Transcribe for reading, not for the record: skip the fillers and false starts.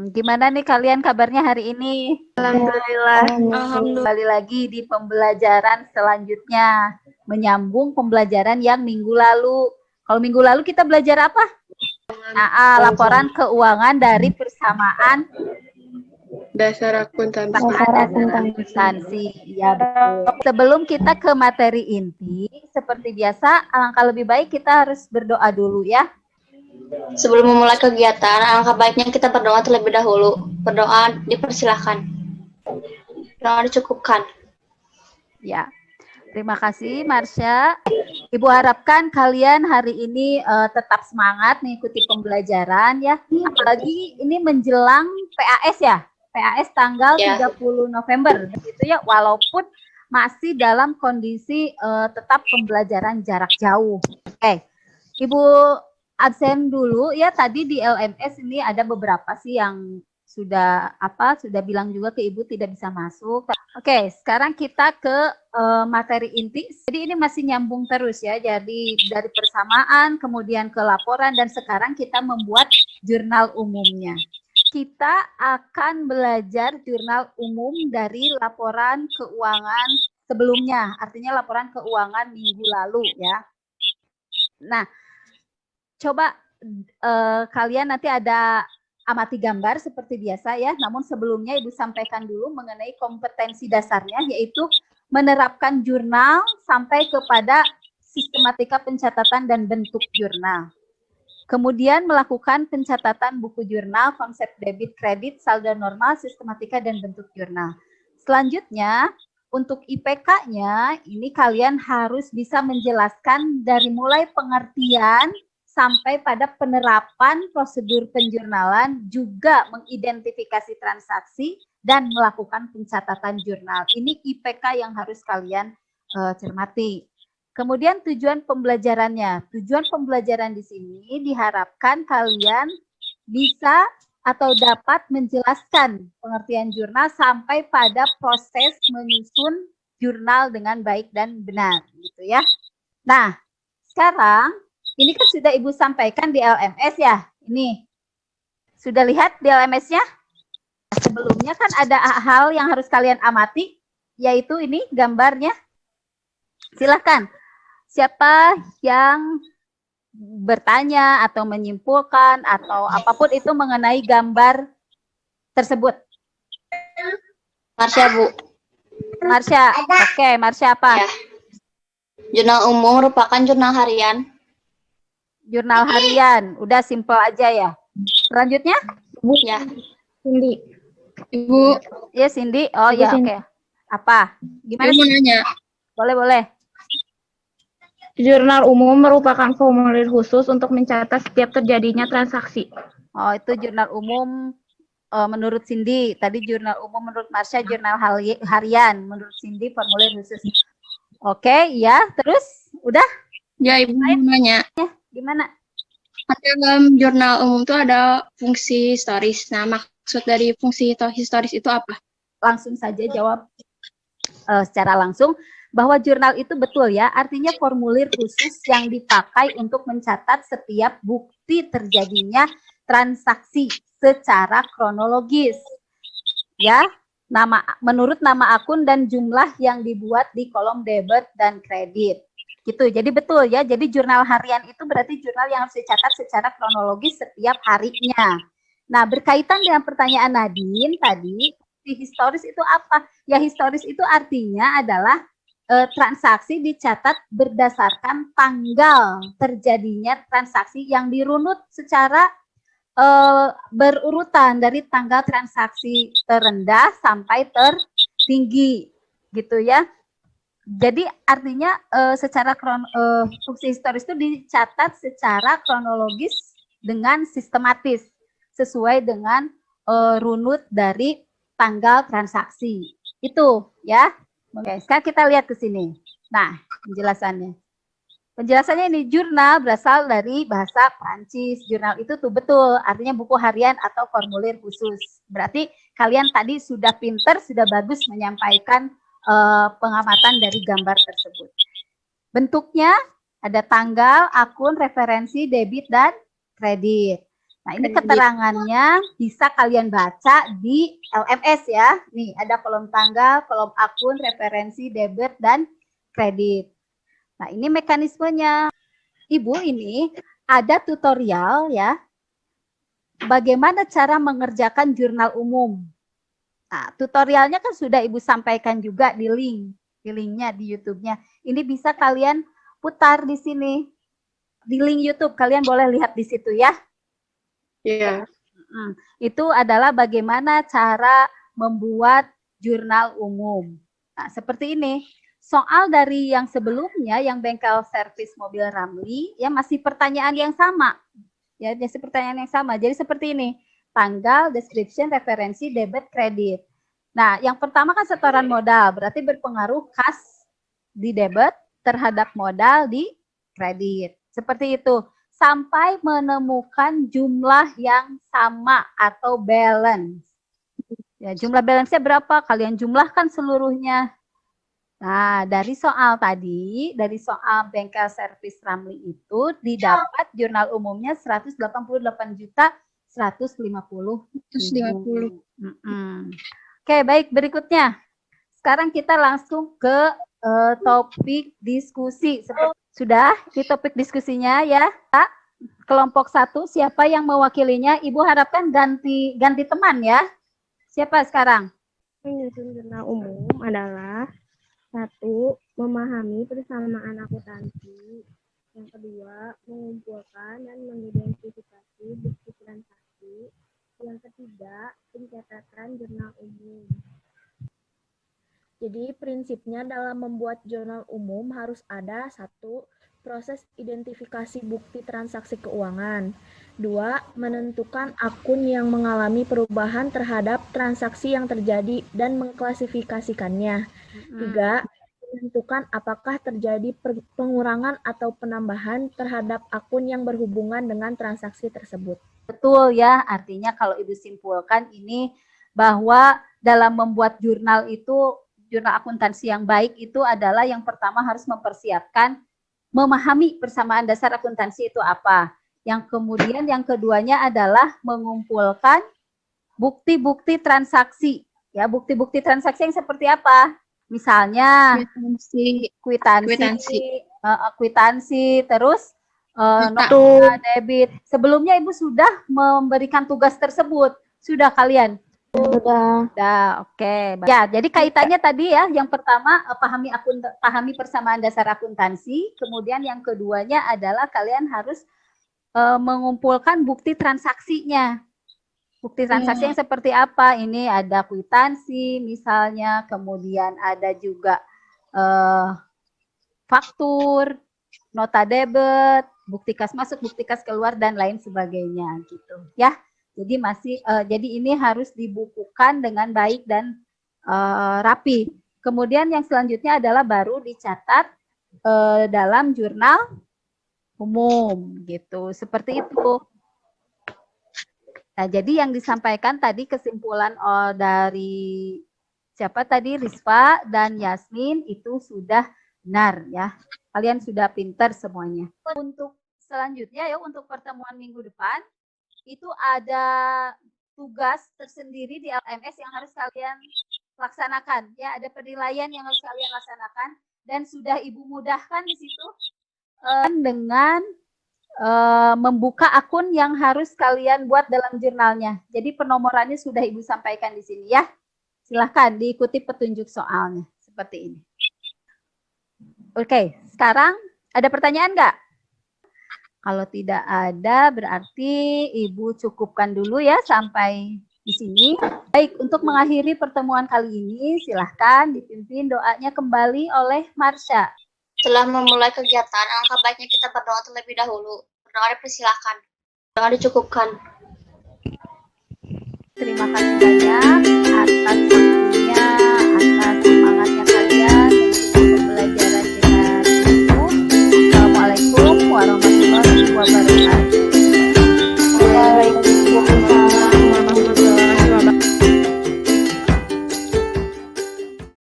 Gimana nih kalian kabarnya hari ini? Alhamdulillah. Kembali lagi di pembelajaran selanjutnya, menyambung pembelajaran yang minggu lalu. Kalau minggu lalu kita belajar apa? Laporan keuangan dari persamaan Dasar akuntansi. Ya, betul. Sebelum kita ke materi inti, seperti biasa, alangkah lebih baik kita harus berdoa dulu ya. Sebelum memulai kegiatan, alangkah baiknya kita berdoa terlebih dahulu. Berdoa dipersilahkan. Doa dicukupkan. Ya, terima kasih Marsha. Ibu harapkan kalian hari ini tetap semangat mengikuti pembelajaran ya. Apalagi ini menjelang PAS ya. PAS tanggal 30 November. Gitu ya, walaupun masih dalam kondisi tetap pembelajaran jarak jauh. Oke. Ibu absen dulu ya, tadi di LMS ini ada beberapa sih yang sudah bilang juga ke Ibu tidak bisa masuk. Oke, sekarang kita ke materi inti. Jadi ini masih nyambung terus ya. Jadi dari persamaan, kemudian ke laporan, dan sekarang kita membuat jurnal umumnya. Kita akan belajar jurnal umum dari laporan keuangan sebelumnya, artinya laporan keuangan minggu lalu ya. Nah, coba kalian nanti ada amati gambar seperti biasa ya, namun sebelumnya Ibu sampaikan dulu mengenai kompetensi dasarnya, yaitu menerapkan jurnal sampai kepada sistematika pencatatan dan bentuk jurnal. Kemudian melakukan pencatatan buku jurnal, konsep debit, kredit, saldo normal, sistematika, dan bentuk jurnal. Selanjutnya, untuk IPK-nya, ini kalian harus bisa menjelaskan dari mulai pengertian sampai pada penerapan prosedur penjurnalan, juga mengidentifikasi transaksi, dan melakukan pencatatan jurnal. Ini IPK yang harus kalian cermati. Kemudian tujuan pembelajarannya. Tujuan pembelajaran di sini diharapkan kalian bisa atau dapat menjelaskan pengertian jurnal sampai pada proses menyusun jurnal dengan baik dan benar, gitu ya. Nah, sekarang ini kan sudah Ibu sampaikan di LMS ya. Ini sudah lihat di LMS-nya? Sebelumnya kan ada hal yang harus kalian amati, yaitu ini gambarnya. Silakan. Siapa yang bertanya atau menyimpulkan atau apapun itu mengenai gambar tersebut? Marsha, Bu. Marsha, oke, Marsha apa? Ya. Jurnal umum merupakan jurnal harian. Jurnal harian, udah simpel aja ya. Selanjutnya? Bu. Ya. Cindy. Ibu. Ya, Cindy. Oh ya, oke. Apa? Gimana? Mau nanya. Boleh. Jurnal umum merupakan formulir khusus untuk mencatat setiap terjadinya transaksi. Oh, itu jurnal umum menurut Cindy. Tadi jurnal umum menurut Marsha jurnal harian. Menurut Cindy formulir khusus. Oke, ya. Terus? Udah? Ya, Ibu mau nanya. Ya, gimana? Dalam jurnal umum itu ada fungsi historis. Nah, maksud dari fungsi historis itu apa? Langsung saja jawab secara langsung. Bahwa jurnal itu betul ya, artinya formulir khusus yang dipakai untuk mencatat setiap bukti terjadinya transaksi secara kronologis. Ya, menurut nama akun dan jumlah yang dibuat di kolom debit dan kredit. Gitu. Jadi betul ya. Jadi jurnal harian itu berarti jurnal yang harus dicatat secara kronologis setiap harinya. Nah, berkaitan dengan pertanyaan Nadine tadi, historis itu apa? Ya, historis itu artinya adalah transaksi dicatat berdasarkan tanggal terjadinya transaksi yang dirunut secara berurutan dari tanggal transaksi terendah sampai tertinggi, gitu ya. Jadi artinya secara fungsi historis itu dicatat secara kronologis dengan sistematis sesuai dengan runut dari tanggal transaksi. Itu ya. Oke, sekarang kita lihat ke sini. Nah, penjelasannya. Penjelasannya ini, jurnal berasal dari bahasa Prancis. Jurnal itu tuh betul, artinya buku harian atau formulir khusus. Berarti kalian tadi sudah pinter, sudah bagus menyampaikan pengamatan dari gambar tersebut. Bentuknya ada tanggal, akun, referensi, debit, dan kredit. Nah, ini keterangannya bisa kalian baca di LMS ya. Nih, ada kolom tanggal, kolom akun, referensi, debit, dan kredit. Nah, ini mekanismenya. Ibu ini ada tutorial ya, bagaimana cara mengerjakan jurnal umum. Nah, tutorialnya kan sudah Ibu sampaikan juga di linknya di YouTube-nya. Ini bisa kalian putar di sini. Di link YouTube, kalian boleh lihat di situ ya. Iya. Itu adalah bagaimana cara membuat jurnal umum. Nah, seperti ini. Soal dari yang sebelumnya, yang bengkel servis mobil Ramli, ya masih pertanyaan yang sama. Ya, masih pertanyaan yang sama. Jadi seperti ini. Tanggal, description, referensi, debit, kredit. Nah, yang pertama kan setoran modal. Berarti berpengaruh kas di debit terhadap modal di kredit. Seperti itu. Sampai menemukan jumlah yang sama atau balance. Ya, jumlah balance-nya berapa? Kalian jumlahkan seluruhnya. Nah, dari soal tadi, dari soal bengkel servis Ramli itu didapat jurnal umumnya 188.150.000. Oke, baik, berikutnya. Sekarang kita langsung ke topik diskusi. Sudah di topik diskusinya ya. Kelompok 1, siapa yang mewakilinya? Ibu harapkan ganti teman ya. Siapa sekarang? Menyusun jurnal umum adalah 1. Memahami persamaan akuntansi. Yang kedua, mengumpulkan dan mengidentifikasi bukti transaksi. Yang ketiga, pencatatan jurnal umum. Jadi prinsipnya dalam membuat jurnal umum harus ada 1. Proses identifikasi bukti transaksi keuangan. 2. Menentukan akun yang mengalami perubahan terhadap transaksi yang terjadi dan mengklasifikasikannya. 3. Menentukan apakah terjadi pengurangan atau penambahan terhadap akun yang berhubungan dengan transaksi tersebut. Betul ya, artinya kalau Ibu simpulkan ini bahwa dalam membuat jurnal itu, jurnal akuntansi yang baik itu adalah yang pertama harus mempersiapkan, memahami persamaan dasar akuntansi itu apa. Yang kemudian yang keduanya adalah mengumpulkan bukti-bukti transaksi. Ya, bukti-bukti transaksi yang seperti apa? Misalnya kwitansi, terus nota debit. Sebelumnya Ibu sudah memberikan tugas tersebut. Sudah kalian? Sudah, oke. Ya, jadi kaitannya tadi ya, yang pertama pahami persamaan dasar akuntansi, kemudian yang keduanya adalah kalian harus mengumpulkan bukti transaksinya. Bukti transaksi yang seperti apa? Ini ada kwitansi misalnya, kemudian ada juga faktur, nota debit, bukti kas masuk, bukti kas keluar, dan lain sebagainya gitu ya. Jadi ini harus dibukukan dengan baik dan rapi. Kemudian yang selanjutnya adalah baru dicatat dalam jurnal umum gitu. Seperti itu. Nah, jadi yang disampaikan tadi kesimpulan dari siapa tadi, Rispa dan Yasmin, itu sudah benar ya. Kalian sudah pintar semuanya. Untuk selanjutnya ya, untuk pertemuan minggu depan, itu ada tugas tersendiri di LMS yang harus kalian laksanakan. Ya, ada penilaian yang harus kalian laksanakan. Dan sudah Ibu mudahkan di situ dengan membuka akun yang harus kalian buat dalam jurnalnya. Jadi penomorannya sudah Ibu sampaikan di sini ya. Silahkan diikuti petunjuk soalnya. Seperti ini. Oke, sekarang ada pertanyaan nggak? Kalau tidak ada, berarti Ibu cukupkan dulu ya sampai di sini. Baik, untuk mengakhiri pertemuan kali ini, silahkan dipimpin doanya kembali oleh Marsha. Setelah memulai kegiatan, alangkah baiknya kita berdoa terlebih dahulu. Berdoa dipersilakan. Doa dicukupkan. Terima kasih banyak atas